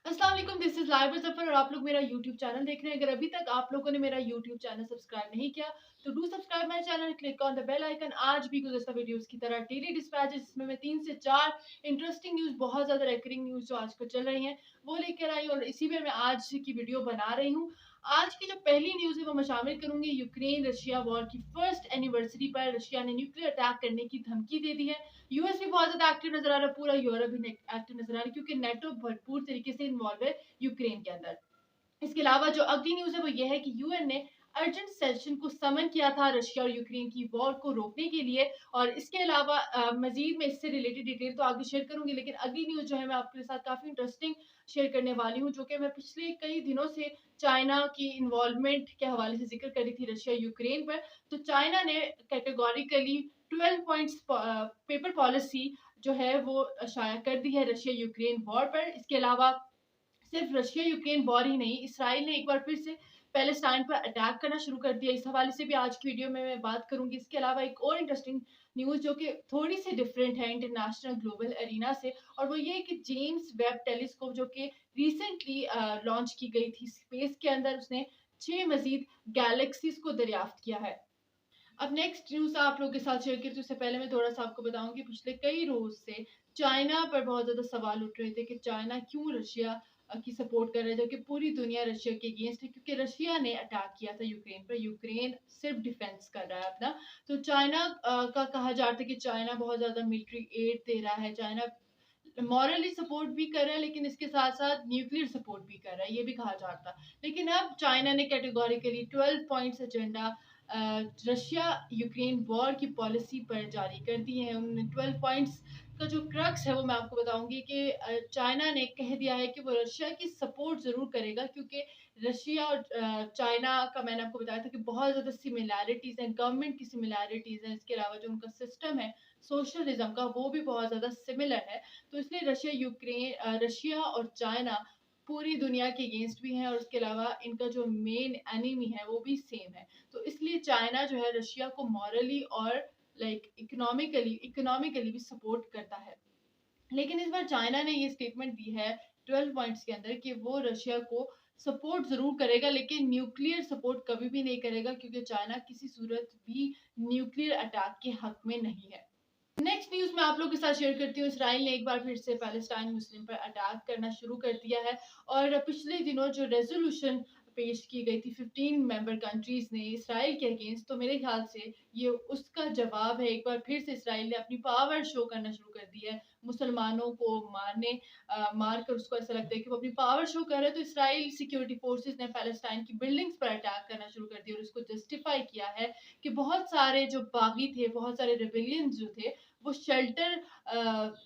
अस्सलाम वालेकुम, this is Laiba Zafar और आप लोग मेरा यूट्यूब चैनल देख रहे हैं। अगर अभी तक आप लोगों ने मेरा यूट्यूब चैनल सब्सक्राइब नहीं किया, तो do subscribe my channel, click on the bell icon. आज भी गुज़श्ता वीडियोज़ की तरह डेली डिस्पैचेस जिसमें मैं 3 से 4 इंटरेस्टिंग न्यूज़, बहुत ज़्यादा रेकरिंग न्यूज़ जो आजकल चल रही हैं, वो लेकर आई और इसी पे मैं आज की वीडियो बना रही हूँ। आज की जो पहली न्यूज़ है वो मैं शामिल करूँगी यूक्रेन रशिया वॉर की फर्स्ट एनिवर्सरी पर रशिया ने न्यूक्लियर अटैक करने की धमकी दे दी है। यूएस भी बहुत ज़्यादा एक्टिव नज़र आ रहा है, पूरा यूरोप भी एक्टिव नज़र आ रहा है क्योंकि नेटो भरपूर तरीके से इन्वॉल्व है यूक्रेन के अंदर। इसके अलावा जो अगली न्यूज़ है वो ये है कि यूएन ने अर्जेंट सेशन को समन किया था रशिया और यूक्रेन की वॉर को रोकने के लिए। और इसके अलावा मज़ीद मैं इससे रिलेटेड डिटेल तो आगे शेयर करूँगी, लेकिन अगली न्यूज़ जो है मैं आपके साथ काफ़ी इंटरेस्टिंग शेयर करने वाली हूँ, जो कि मैं पिछले कई दिनों से चाइना की इन्वॉल्वमेंट के हवाले से ज़िक्र कर रही थी रशिया यूक्रेन पर। तो चाइना ने कैटेगोरिकली 12 पॉइंट्स पेपर पॉलिसी जो है वो शाया कर दी है रशिया यूक्रेन वॉर पर। इसके अलावा सिर्फ रशिया यूक्रेन वॉर ही नहीं, इसराइल ने एक बार फिर से पैलेस्टाइन पर अटैक करना शुरू कर दिया। इस हवाले से भी आज की वीडियो में मैं बात करूंगी। इसके अलावा एक और इंटरेस्टिंग न्यूज़ जो कि थोड़ी सी डिफरेंट है इंटरनेशनल ग्लोबल एरिना से, और वो ये है कि जेम्स वेब टेलीस्कोप जो कि रिसेंटली लॉन्च की गई थी स्पेस के अंदर, उसने 6 मजीद गैलेक्सीज को दरियाफ्त किया है। अब नेक्स्ट न्यूज़ आप लोगों के साथ शेयर करती हूँ, उससे पहले मैं थोड़ा सा आपको बताऊं कि पिछले कई रोज से चाइना पर बहुत ज़्यादा सवाल उठ रहे थे कि चाइना क्यों रशिया की सपोर्ट कर रहा है, जबकि पूरी दुनिया रशिया के अगेंस्ट है क्योंकि रशिया ने अटैक किया था यूक्रेन पर। यूक्रेन सिर्फ डिफेंस कर रहा है अपना। तो चाइना का कहा जा रहा था कि चाइना बहुत ज़्यादा मिलिट्री एड दे रहा है, चाइना मॉरली सपोर्ट भी कर रहा है, लेकिन इसके साथ साथ न्यूक्लियर सपोर्ट भी कर रहा है, ये भी कहा जा रहा था। लेकिन अब चाइना ने categorically 12 points agenda Russia Ukraine war की पॉलिसी पर जारी कर दी है। उन 12 पॉइंट्स का जो क्रक्स है वो मैं आपको बताऊंगी कि चाइना ने कह दिया है कि वो रशिया की सपोर्ट जरूर करेगा, क्योंकि रशिया और चाइना का मैंने आपको बताया था कि बहुत ज़्यादा सिमिलैरिटीज़ हैं, गवर्नमेंट की सिमिलैरिटीज़ हैं। इसके अलावा जो उनका सिस्टम है सोशलिज्म का, वो भी बहुत ज़्यादा सिमिलर है। तो इसलिए रशिया और चाइना पूरी दुनिया के अगेंस्ट भी हैं, और उसके अलावा इनका जो मेन एनिमी है वो भी सेम है। तो इसलिए चाइना जो है रशिया को मॉरली और इकोनॉमिकली भी सपोर्ट करता है। लेकिन इस बार चाइना ने ये स्टेटमेंट दी है 12 पॉइंट्स के अंदर कि वो रशिया को सपोर्ट जरूर करेगा, लेकिन न्यूक्लियर सपोर्ट कभी भी नहीं करेगा, क्योंकि चाइना किसी सूरत भी न्यूक्लियर अटैक के हक में नहीं है। नेक्स्ट न्यूज़ मैं आप लोगों के साथ शेयर करती हूँ। इसराइल ने एक बार फिर से पैलेस्टाइन मुस्लिम पर अटैक करना शुरू कर दिया है। और पिछले दिनों जो रेजोल्यूशन पेश की गई थी 15 मेंबर कंट्रीज ने इसराइल के अगेंस्ट, तो मेरे ख्याल से ये उसका जवाब है। एक बार फिर से इसराइल ने अपनी पावर शो करना शुरू कर दिया है, मुसलमानों को मार कर उसको ऐसा लगता है कि वो अपनी पावर शो कर रहे हैं। तो इसराइल सिक्योरिटी फोर्सेस ने पैलेस्टाइन की बिल्डिंग्स पर अटैक करना शुरू कर दिया और उसको जस्टिफाई किया है कि बहुत सारे जो बागी थे, बहुत सारे रिबेलियंस जो थे, वो शेल्टर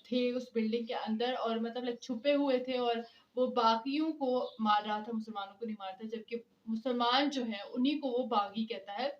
थे उस बिल्डिंग के अंदर, और मतलब लाइक छुपे हुए थे, और वो बागियों को मार रहा था, मुसलमानों को नहीं मारता, जबकि मुसलमान जो है उन्हीं को वो बागी कहता है।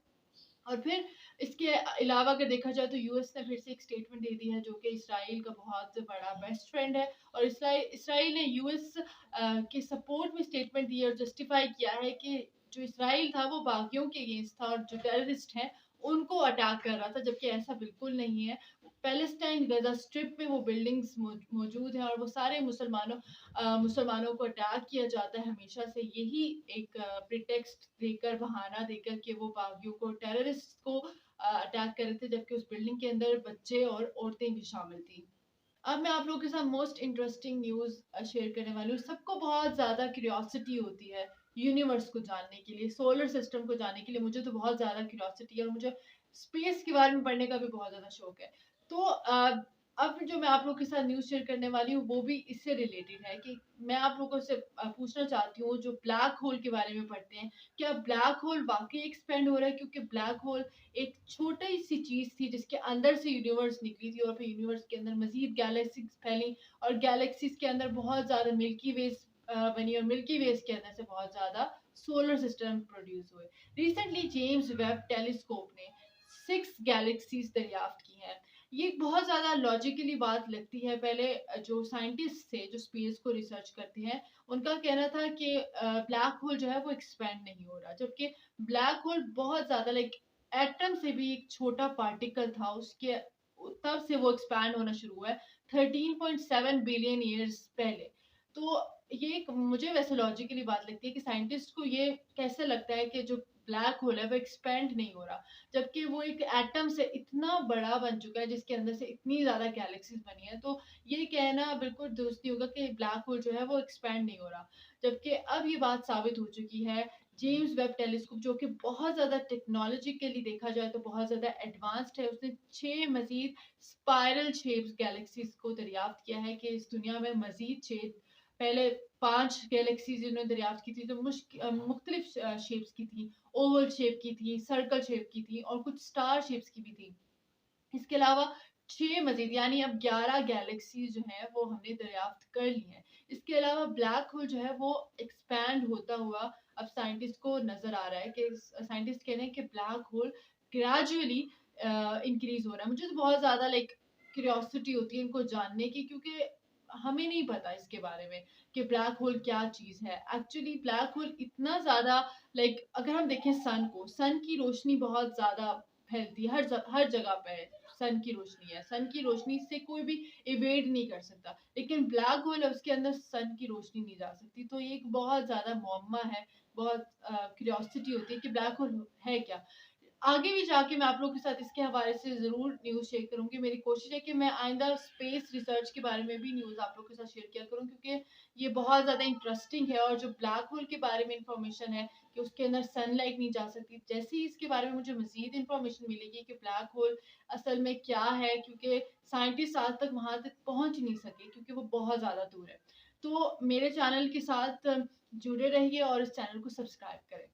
और फिर इसके अलावा अगर देखा जाए तो यूएस ने फिर से एक स्टेटमेंट दे दी है, जो कि इसराइल का बहुत बड़ा बेस्ट फ्रेंड है। और इसराइल ने यूएस के सपोर्ट में स्टेटमेंट दी और जस्टिफाई किया है कि जो इसराइल था वो बागियों के अगेंस्ट था और जो टेररिस्ट हैं उनको अटैक कर रहा था, जबकि ऐसा बिल्कुल नहीं है। पैलेस्टाइन गजा स्ट्रिप में वो बिल्डिंग्स मौजूद हैं, और वो सारे मुसलमानों को अटैक किया जाता है हमेशा से, यही एक प्रिटेक्स्ट देकर, बहाना देकर कि वो बागियों को, टेररिस्ट को अटैक कर रहे थे, जबकि उस बिल्डिंग के अंदर बच्चे और औरतें भी शामिल थी। अब मैं आप लोगों के साथ मोस्ट इंटरेस्टिंग न्यूज़ शेयर करने वाली हूँ। सबको बहुत ज़्यादा क्यूरियोसिटी होती है यूनिवर्स को जानने के लिए, सोलर सिस्टम को जानने के लिए। मुझे तो बहुत ज़्यादा क्यूरियोसिटी है और मुझे स्पेस के बारे में पढ़ने का भी बहुत ज़्यादा शौक है। तो अब जो मैं आप लोगों के साथ न्यूज़ शेयर करने वाली हूँ वो भी इससे रिलेटेड है कि मैं आप लोगों से पूछना चाहती हूँ, जो ब्लैक होल के बारे में पढ़ते हैं, क्या ब्लैक होल वाकई एक्सपेंड हो रहा है? क्योंकि ब्लैक होल एक छोटी सी चीज थी जिसके अंदर से यूनिवर्स निकली थी, और फिर यूनिवर्स के अंदर मजीद गैलेक्सीज फैली, और गैलेक्सीज के अंदर बहुत ज्यादा मिल्की वेज बनी, और मिल्की वेज के अंदर से बहुत ज्यादा सोलर सिस्टम प्रोड्यूस हुए। रिसेंटली जेम्स वेब टेलीस्कोप ने 6 गैलेक्सीज दरियाफ्त की हैं। ये एक बहुत ज्यादा लॉजिकली बात लगती है। पहले जो साइंटिस्ट थे जो स्पेस को रिसर्च करते हैं, उनका कहना था कि ब्लैक होल जो है वो एक्सपैंड नहीं हो रहा, जबकि ब्लैक होल बहुत ज्यादा लाइक एटम से भी एक छोटा पार्टिकल था, उसके तब से वो एक्सपैंड होना शुरू हुआ है 13.7 बिलियन ईयर्स पहले। तो ये एक मुझे वैसे लॉजिकली बात लगती है कि साइंटिस्ट को ये कैसे लगता है कि जो ब्लैक होल है वो एक्सपेंड नहीं हो रहा, जबकि वो एक एटम से इतना बड़ा बन चुका है जिसके अंदर से इतनी ज़्यादा गैलेक्सीज़ बनी है। तो ये कहना बिल्कुल दुरुस्त नहीं होगा कि ब्लैक होल जो है वो एक्सपेंड नहीं हो रहा। जबकि अब ये बात साबित हो चुकी है, जेम्स वेब टेलीस्कोप जो कि बहुत ज़्यादा टेक्नोलॉजिकली देखा जाए तो बहुत ज़्यादा एडवांस्ड है, उसने 6 मज़ीद स्पाइरल शेप्स गैलेक्सीज़ को दरियाफ्त किया है कि इस दुनिया में मज़ीद 6, पहले 5 गैलेक्सीज़ इन्होंने दरियाफ्त की थी जो मुख्तलिफ शेप्स की थी, ओवल शेप की थी, सर्कल शेप की थी और कुछ स्टार शेप्स की भी थी। इसके अलावा 6 मज़ीद यानी अब 11 गैलेक्सीज़ जो हैं वो हमने दरियाफ्त कर ली हैं। इसके अलावा ब्लैक होल जो है वो एक्सपैंड होता हुआ अब साइंटिस्ट को नज़र आ रहा है कि साइंटिस्ट कह रहे हैं कि ब्लैक होल ग्रेजुअली इंक्रीज़ हो रहा है। मुझे तो बहुत ज़्यादा क्यूरियोसिटी होती है इनको जानने की, क्योंकि हमें नहीं पता इसके बारे में कि ब्लैक होल क्या चीज़ है। एक्चुअली ब्लैक होल इतना ज़्यादा अगर हम देखें सन को, सन की रोशनी बहुत ज़्यादा फैलती है, हर जगह पे है। सन की रोशनी है, सन की रोशनी से कोई भी इवेड नहीं कर सकता, लेकिन ब्लैक होल है उसके अंदर सन की रोशनी नहीं जा सकती। तो ये एक बहुत ज़्यादा मुअम्मा है, बहुत क्यूरियोसिटी होती है कि ब्लैक होल है क्या? आगे भी जाके मैं आप लोगों के साथ इसके हवाले से ज़रूर न्यूज़ शेयर करूँगी। मेरी कोशिश है कि मैं आइंदा स्पेस रिसर्च के बारे में भी न्यूज़ आप लोगों के साथ शेयर किया करूँ, क्योंकि ये बहुत ज़्यादा इंटरेस्टिंग है। और जो ब्लैक होल के बारे में इन्फॉर्मेशन है कि उसके अंदर सनलाइट नहीं जा सकती, जैसे ही इसके बारे में मुझे मज़ीद इन्फॉर्मेशन मिलेगी कि ब्लैक होल असल में क्या है, क्योंकि साइंटिस्ट आज तक वहाँ तक पहुँच नहीं सके क्योंकि वो बहुत ज़्यादा दूर है। तो मेरे चैनल के साथ जुड़े रहिए और इस चैनल को सब्सक्राइब करें।